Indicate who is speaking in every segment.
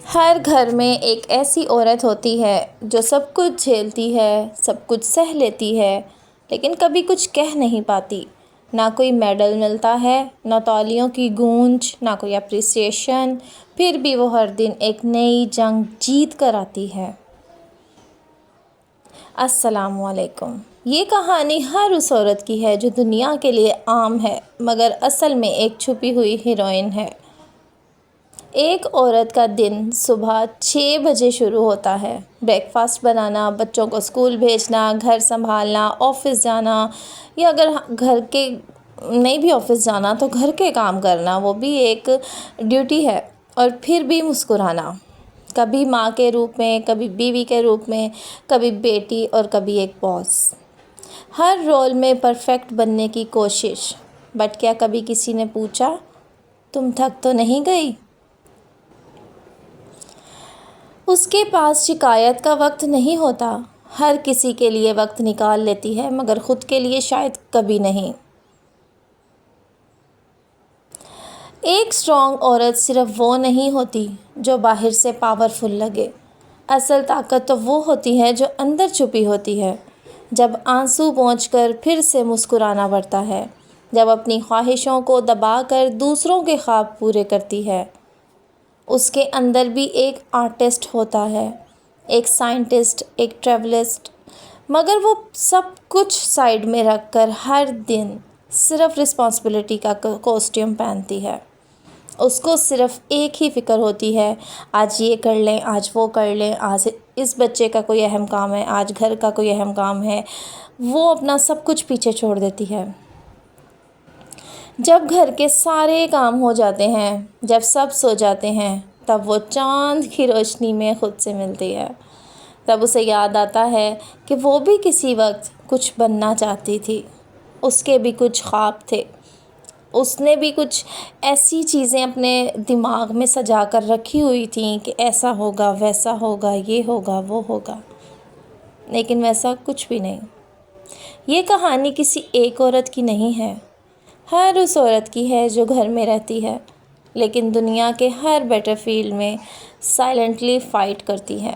Speaker 1: ہر گھر میں ایک ایسی عورت ہوتی ہے جو سب کچھ جھیلتی ہے، سب کچھ سہ لیتی ہے، لیکن کبھی کچھ کہہ نہیں پاتی۔ نہ کوئی میڈل ملتا ہے، نہ تالیوں کی گونج، نہ کوئی اپریسیشن، پھر بھی وہ ہر دن ایک نئی جنگ جیت کر آتی ہے۔ السلام علیکم۔ یہ کہانی ہر اس عورت کی ہے جو دنیا کے لیے عام ہے مگر اصل میں ایک چھپی ہوئی ہیروئن ہے۔ ایک عورت کا دن صبح 6 بجے شروع ہوتا ہے۔ بریک فاسٹ بنانا، بچوں کو اسکول بھیجنا، گھر سنبھالنا، آفس جانا، یا اگر گھر کے نہیں بھی آفس جانا تو گھر کے کام کرنا، وہ بھی ایک ڈیوٹی ہے۔ اور پھر بھی مسکرانا، کبھی ماں کے روپ میں، کبھی بیوی کے روپ میں، کبھی بیٹی اور کبھی ایک باس۔ ہر رول میں پرفیکٹ بننے کی کوشش۔ بٹ کیا کبھی کسی نے پوچھا، تم تھک تو نہیں گئی؟ اس کے پاس شکایت کا وقت نہیں ہوتا۔ ہر کسی کے لیے وقت نکال لیتی ہے مگر خود کے لیے شاید کبھی نہیں۔ ایک اسٹرانگ عورت صرف وہ نہیں ہوتی جو باہر سے پاورفل لگے۔ اصل طاقت تو وہ ہوتی ہے جو اندر چھپی ہوتی ہے۔ جب آنسو پوچھ کر پھر سے مسکرانا پڑتا ہے، جب اپنی خواہشوں کو دبا کر دوسروں کے خواب پورے کرتی ہے۔ اس کے اندر بھی ایک آرٹسٹ ہوتا ہے، ایک سائنٹسٹ، ایک ٹریولسٹ، مگر وہ سب کچھ سائیڈ میں رکھ کر ہر دن صرف رسپانسبلٹی کا کاسٹیوم پہنتی ہے۔ اس کو صرف ایک ہی فکر ہوتی ہے، آج یہ کر لیں، آج وہ کر لیں، آج اس بچے کا کوئی اہم کام ہے، آج گھر کا کوئی اہم کام ہے۔ وہ اپنا سب کچھ پیچھے چھوڑ دیتی ہے۔ جب گھر کے سارے کام ہو جاتے ہیں، جب سب سو جاتے ہیں، تب وہ چاند کی روشنی میں خود سے ملتی ہے۔ تب اسے یاد آتا ہے کہ وہ بھی کسی وقت کچھ بننا چاہتی تھی۔ اس کے بھی کچھ خواب تھے۔ اس نے بھی کچھ ایسی چیزیں اپنے دماغ میں سجا کر رکھی ہوئی تھیں کہ ایسا ہوگا، ویسا ہوگا، یہ ہوگا، وہ ہوگا، لیکن ویسا کچھ بھی نہیں۔ یہ کہانی کسی ایک عورت کی نہیں ہے، ہر اس عورت کی ہے جو گھر میں رہتی ہے لیکن دنیا کے ہر بیٹر فیلڈ میں سائلنٹلی فائٹ کرتی ہے،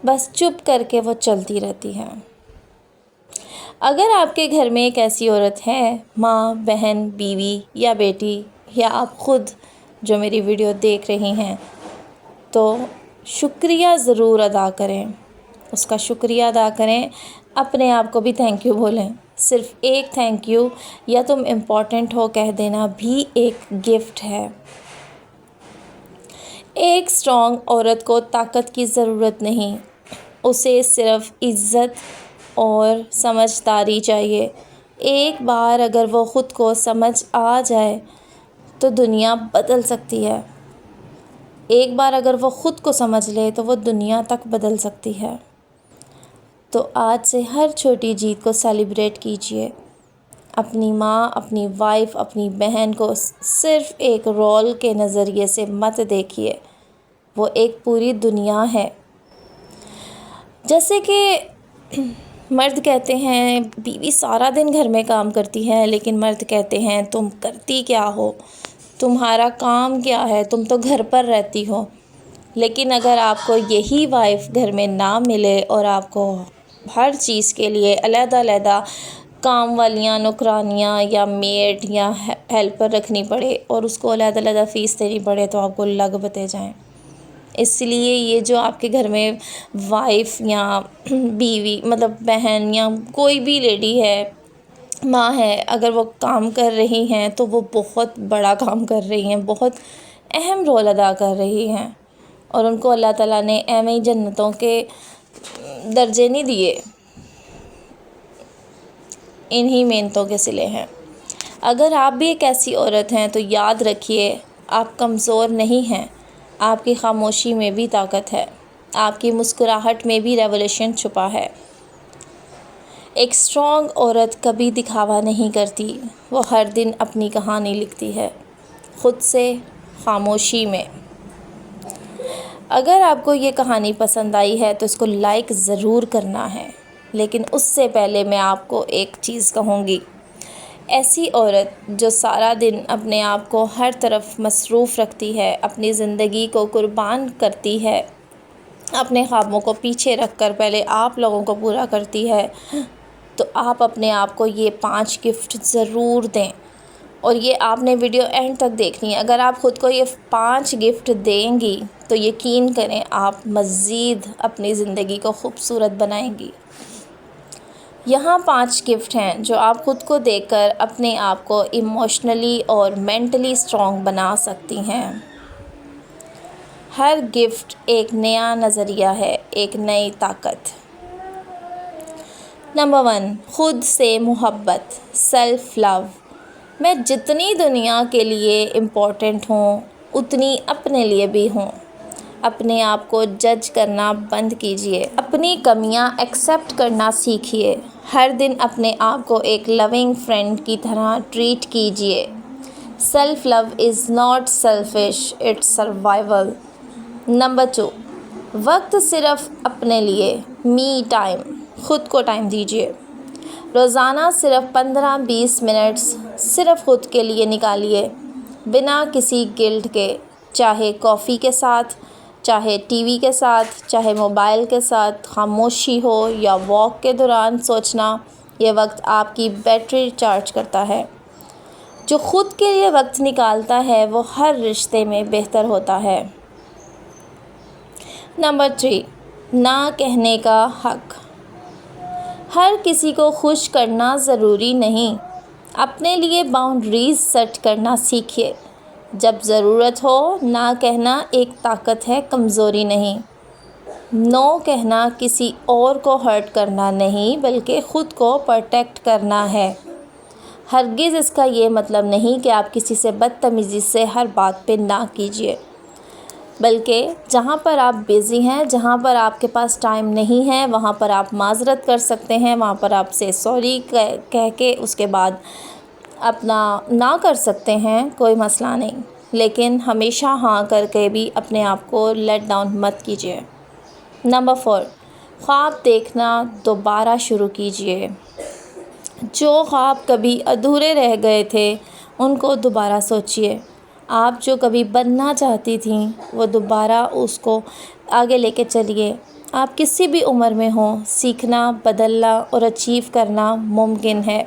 Speaker 1: بس چپ کر کے وہ چلتی رہتی ہے۔ اگر آپ کے گھر میں ایک ایسی عورت ہے، ماں، بہن، بیوی یا بیٹی، یا آپ خود جو میری ویڈیو دیکھ رہی ہیں، تو شکریہ ضرور ادا کریں۔ اس کا شکریہ ادا کریں، اپنے آپ کو بھی تھینک یو بولیں۔ صرف ایک تھینک یو یا تم امپورٹنٹ ہو کہہ دینا بھی ایک گفٹ ہے۔ ایک اسٹرانگ عورت کو طاقت کی ضرورت نہیں، اسے صرف عزت اور سمجھداری چاہیے۔ ایک بار اگر وہ خود کو سمجھ آ جائے تو دنیا بدل سکتی ہے۔ ایک بار اگر وہ خود کو سمجھ لے تو وہ دنیا تک بدل سکتی ہے۔ تو آج سے ہر چھوٹی جیت کو سیلیبریٹ کیجیے۔ اپنی ماں، اپنی وائف، اپنی بہن کو صرف ایک رول کے نظریے سے مت دیکھیے، وہ ایک پوری دنیا ہے۔ جیسے کہ مرد کہتے ہیں بیوی سارا دن گھر میں کام کرتی ہے، لیکن مرد کہتے ہیں تم کرتی کیا ہو، تمہارا کام کیا ہے، تم تو گھر پر رہتی ہو۔ لیکن اگر آپ کو یہی وائف گھر میں نہ ملے اور آپ کو ہر چیز کے لیے علیحدہ علیحدہ کام والیاں، نوکرانیاں یا میڈ یا ہیلپر رکھنی پڑے اور اس کو علیحدہ علیحدہ فیس دینی پڑے تو آپ کو لگ بتے جائیں۔ اس لیے یہ جو آپ کے گھر میں وائف یا بیوی مطلب بہن یا کوئی بھی لیڈی ہے، ماں ہے، اگر وہ کام کر رہی ہیں تو وہ بہت بڑا کام کر رہی ہیں، بہت اہم رول ادا کر رہی ہیں، اور ان کو اللہ تعالیٰ نے ایویں ہی جنتوں کے درجے نہیں دیے، انہی محنتوں کے صلے ہیں۔ اگر آپ بھی ایک ایسی عورت ہیں تو یاد رکھیے، آپ کمزور نہیں ہیں، آپ کی خاموشی میں بھی طاقت ہے، آپ کی مسکراہٹ میں بھی ریولیوشن چھپا ہے۔ ایک اسٹرانگ عورت کبھی دکھاوا نہیں کرتی، وہ ہر دن اپنی کہانی لکھتی ہے، خود سے، خاموشی میں۔ اگر آپ کو یہ کہانی پسند آئی ہے تو اس کو لائک ضرور کرنا ہے، لیکن اس سے پہلے میں آپ کو ایک چیز کہوں گی، ایسی عورت جو سارا دن اپنے آپ کو ہر طرف مصروف رکھتی ہے، اپنی زندگی کو قربان کرتی ہے، اپنے خوابوں کو پیچھے رکھ کر پہلے آپ لوگوں کو پورا کرتی ہے، تو آپ اپنے آپ کو یہ 5 گفٹ ضرور دیں۔ اور یہ آپ نے ویڈیو اینڈ تک دیکھنی ہے۔ اگر آپ خود کو یہ 5 گفٹ دیں گی تو یقین کریں آپ مزید اپنی زندگی کو خوبصورت بنائیں گی۔ یہاں 5 گفٹ ہیں جو آپ خود کو دے کر اپنے آپ کو ایموشنلی اور مینٹلی اسٹرانگ بنا سکتی ہیں۔ ہر گفٹ ایک نیا نظریہ ہے، ایک نئی طاقت۔ نمبر 1، خود سے محبت، سیلف لو۔ میں جتنی دنیا کے لیے امپورٹنٹ ہوں اتنی اپنے لیے بھی ہوں۔ اپنے آپ کو جج کرنا بند کیجیے، اپنی کمیاں ایکسیپٹ کرنا سیکھیے۔ ہر دن اپنے آپ کو ایک لونگ فرینڈ کی طرح ٹریٹ کیجیے۔ Self love is not selfish, it's survival. Number 2، وقت صرف اپنے لیے، می ٹائم، خود کو ٹائم دیجیے۔ روزانہ صرف 15-20 منٹس صرف خود کے لیے نکالیے، بنا کسی گلٹ کے، چاہے کافی کے ساتھ، چاہے ٹی وی کے ساتھ، چاہے موبائل کے ساتھ، خاموشی ہو یا واک کے دوران سوچنا، یہ وقت آپ کی بیٹری چارج کرتا ہے۔ جو خود کے لیے وقت نکالتا ہے وہ ہر رشتے میں بہتر ہوتا ہے۔ نمبر 3، نہ کہنے کا حق۔ ہر کسی کو خوش کرنا ضروری نہیں، اپنے لیے باؤنڈریز سیٹ کرنا سیکھیے۔ جب ضرورت ہو نہ کہنا ایک طاقت ہے، کمزوری نہیں۔ نو کہنا کسی اور کو ہرٹ کرنا نہیں بلکہ خود کو پروٹیکٹ کرنا ہے۔ ہرگز اس کا یہ مطلب نہیں کہ آپ کسی سے بدتمیزی سے ہر بات پہ نہ کیجیے، بلکہ جہاں پر آپ بزی ہیں، جہاں پر آپ کے پاس ٹائم نہیں ہے، وہاں پر آپ معذرت کر سکتے ہیں، وہاں پر آپ سے سوری کہہ کے اس کے بعد اپنا نہ کر سکتے ہیں، کوئی مسئلہ نہیں۔ لیکن ہمیشہ ہاں کر کے بھی اپنے آپ کو لیٹ ڈاؤن مت کیجیے۔ نمبر 4، خواب دیکھنا دوبارہ شروع کیجیے۔ جو خواب کبھی ادھورے رہ گئے تھے ان کو دوبارہ سوچیے۔ آپ جو کبھی بننا چاہتی تھیں وہ دوبارہ اس کو آگے لے کے چلیے۔ آپ کسی بھی عمر میں ہوں، سیکھنا، بدلنا اور اچیو کرنا ممکن ہے۔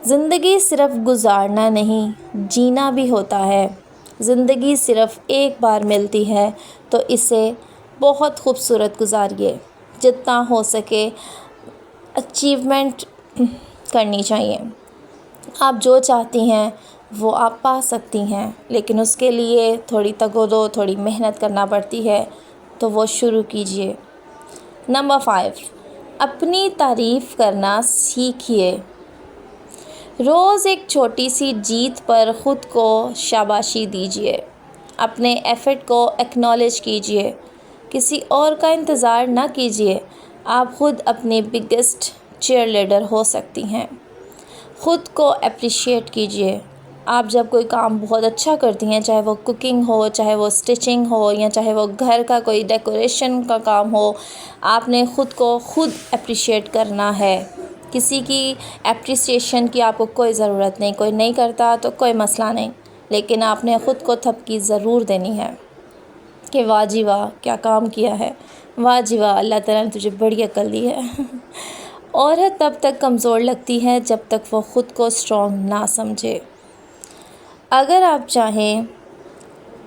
Speaker 1: زندگی صرف گزارنا نہیں، جینا بھی ہوتا ہے۔ زندگی صرف ایک بار ملتی ہے تو اسے بہت خوبصورت گزاریے۔ جتنا ہو سکے اچیومنٹ کرنی چاہیے۔ آپ جو چاہتی ہیں وہ آپ پا سکتی ہیں، لیکن اس کے لیے تھوڑی تگ و دو، تھوڑی محنت کرنا پڑتی ہے، تو وہ شروع کیجیے۔ نمبر 5، اپنی تعریف کرنا سیکھیے۔ روز ایک چھوٹی سی جیت پر خود کو شاباشی دیجیے۔ اپنے ایفرٹ کو ایکنالج کیجیے۔ کسی اور کا انتظار نہ کیجیے، آپ خود اپنی بگیسٹ چیئر لیڈر ہو سکتی ہیں۔ خود کو اپریشیٹ کیجیے۔ آپ جب کوئی کام بہت اچھا کرتی ہیں، چاہے وہ کوکنگ ہو، چاہے وہ اسٹچنگ ہو، یا چاہے وہ گھر کا کوئی ڈیکوریشن کا کام ہو، آپ نے خود کو خود اپریشیٹ کرنا ہے۔ کسی کی اپریسیشن کی آپ کو کوئی ضرورت نہیں، کوئی نہیں کرتا تو کوئی مسئلہ نہیں، لیکن آپ نے خود کو تھپکی ضرور دینی ہے کہ واہ جی واہ کیا کام کیا ہے، واہ جی واہ اللہ تعالیٰ نے تجھے بڑی عقل دی ہے۔ عورت تب تک کمزور لگتی ہے جب تک وہ خود کو اسٹرانگ نہ سمجھے۔ اگر آپ چاہیں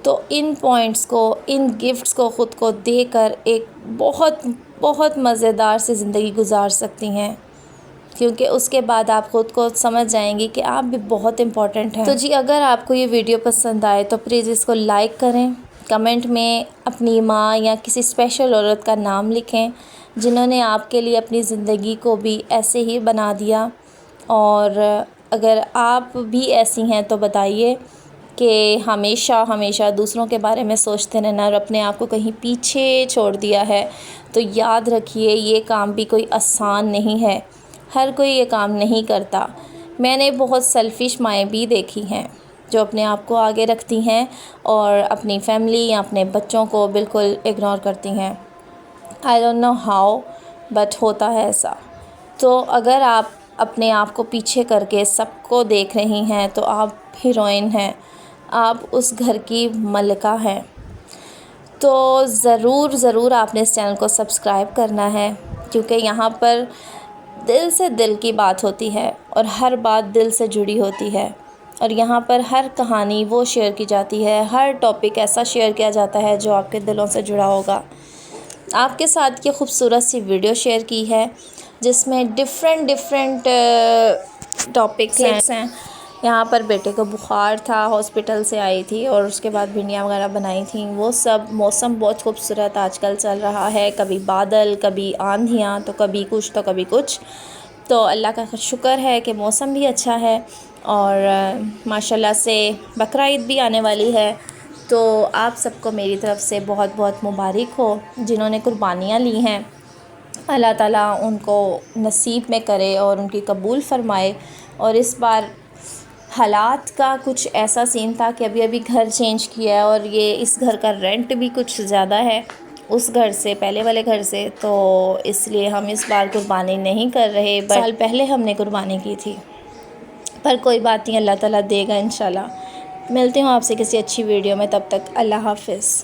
Speaker 1: تو ان پوائنٹس کو، ان گفٹس کو خود کو دے کر ایک بہت بہت مزیدار سی زندگی گزار سکتی ہیں، کیونکہ اس کے بعد آپ خود کو سمجھ جائیں گی کہ آپ بھی بہت امپورٹنٹ ہیں۔ تو جی اگر آپ کو یہ ویڈیو پسند آئے تو پلیز اس کو لائک کریں، کمنٹ میں اپنی ماں یا کسی اسپیشل عورت کا نام لکھیں جنہوں نے آپ کے لیے اپنی زندگی کو بھی ایسے ہی بنا دیا، اور اگر آپ بھی ایسی ہیں تو بتائیے کہ ہمیشہ ہمیشہ دوسروں کے بارے میں سوچتے رہنا اور اپنے آپ کو کہیں پیچھے چھوڑ دیا ہے، تو یاد رکھیے یہ کام بھی کوئی آسان نہیں ہے، ہر کوئی یہ کام نہیں کرتا۔ میں نے بہت سیلفش مائیں بھی دیکھی ہیں جو اپنے آپ کو آگے رکھتی ہیں اور اپنی فیملی یا اپنے بچوں کو بالکل اگنور کرتی ہیں۔ I don't know how but ہوتا ہے ایسا۔ تو اگر آپ اپنے آپ کو پیچھے کر کے سب کو دیکھ رہی ہیں تو آپ ہیروئن ہیں، آپ اس گھر کی ملکہ ہیں۔ تو ضرور آپ نے اس چینل کو سبسکرائب کرنا ہے، کیونکہ یہاں پر دل سے دل کی بات ہوتی ہے اور ہر بات دل سے جڑی ہوتی ہے، اور یہاں پر ہر کہانی وہ شیئر کی جاتی ہے، ہر ٹاپک ایسا شیئر کیا جاتا ہے جو آپ کے دلوں سے جڑا ہوگا۔ آپ کے ساتھ یہ خوبصورت سی ویڈیو شیئر کی ہے جس میں ڈفرینٹ ٹاپکس ہیں۔ یہاں پر بیٹے کو بخار تھا، ہاسپٹل سے آئی تھی، اور اس کے بعد بھنڈیاں وغیرہ بنائی تھیں، وہ سب۔ موسم بہت خوبصورت آج کل چل رہا ہے، کبھی بادل، کبھی آندھیاں، تو کبھی کچھ تو کبھی کچھ۔ تو اللہ کا شکر ہے کہ موسم بھی اچھا ہے، اور ماشاءاللہ سے بقرعید بھی آنے والی ہے، تو آپ سب کو میری طرف سے بہت بہت مبارک ہو۔ جنہوں نے قربانیاں لی ہیں، اللہ تعالیٰ ان کو نصیب میں کرے اور ان کی قبول فرمائے۔ اور اس بار حالات کا کچھ ایسا سین تھا کہ ابھی گھر چینج کیا ہے، اور یہ اس گھر کا رینٹ بھی کچھ زیادہ ہے اس گھر سے، پہلے والے گھر سے، تو اس لیے ہم اس بار قربانی نہیں کر رہے۔ سال پہلے ہم نے قربانی کی تھی، پر کوئی بات نہیں، اللہ تعالیٰ دے گا انشاءاللہ۔ ملتی ہوں آپ سے کسی اچھی ویڈیو میں، تب تک اللہ حافظ۔